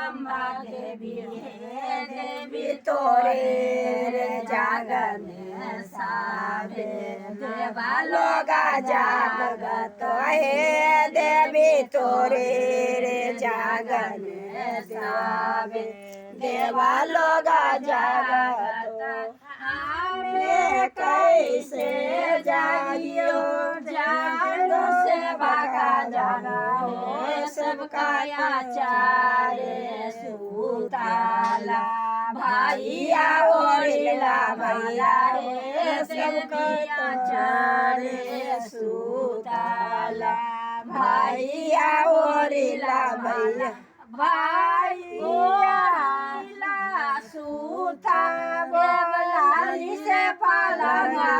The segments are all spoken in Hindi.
जगदम्बा देवी हे देवी तोरे रे जागन सावे देवा लोगा जागत हे देवी तोरे रे जागन सावे देवा लोगा जागत हमें कैसे जागियो जागो सेवा का जागा हो सबका आचार सुताला भैया ओढ़िला भैया रे सबका आचार सुताला भैया ओढ़िला भैया भैया सूता बोलाली से पालना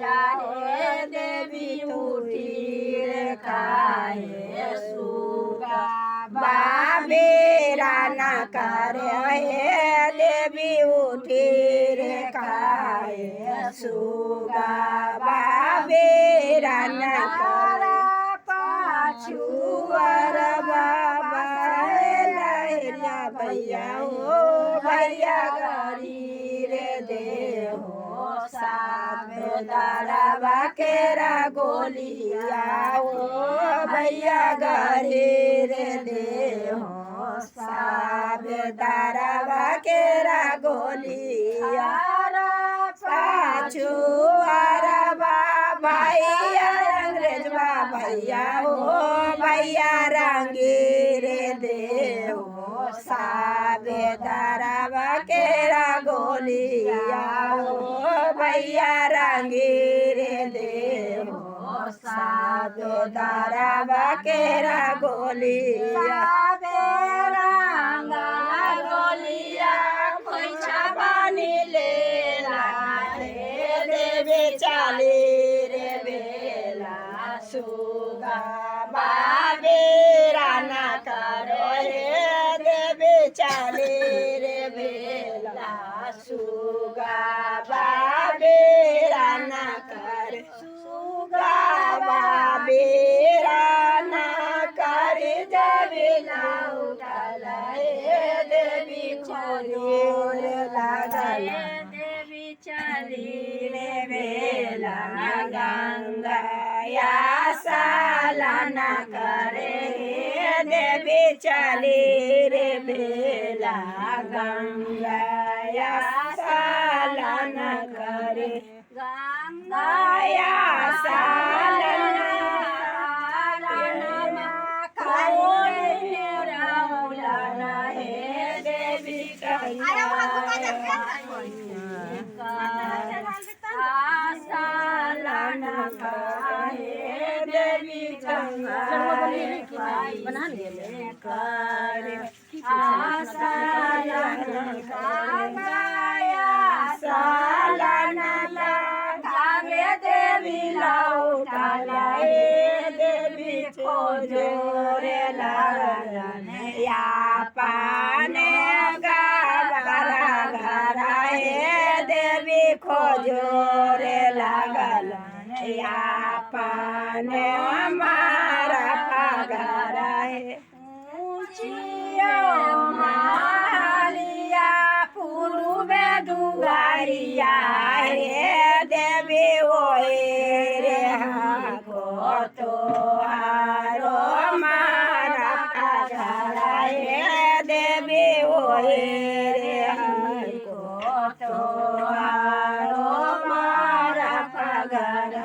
जाए देवी उठी खाए सुगा बाबेरा न करे देवी उठी रे खाए सुगा बाबेरा न करे पाछुअर बाबा भैया हो भैया गरी रे दे हो साथ दारावा केरा गोलिया हो भैया गरी रे दे हो साथ दारावा केरा गोलिया पाछू अरबा भैया अंग्रेज भैया हो भैया रंगी रे दे हो साबे दारावा केरा गोलिया हो भैया रंगी रे दे हो साबे दारावा केरा गोलिया रंगा गोलिया खोइछा बानी ले देवे चाली रे बेला सुगा बाबेरा ना करो रे देवे चाली रे बेला सुगा बाबेरा ना कर सुगा बाबेरा ना कर देवी उठला देवी खोरी लागल चली रे बेला गंगा या सालाना करे देवी चली रे बेला गंगा या सालाना करे गंगा या सालाना देवी देवी बना देवी लौटाला देवी खोजो रे या पाने गारा घरा हे देवी खोजो रे लागल या पाने हमारा पगारा है ऊंचियो मालिया पूर्वे दुआरिया हे देवी ओए रे को तो हारो मारा पगारा है देवी ओए रे को तो हारो मारा पगारा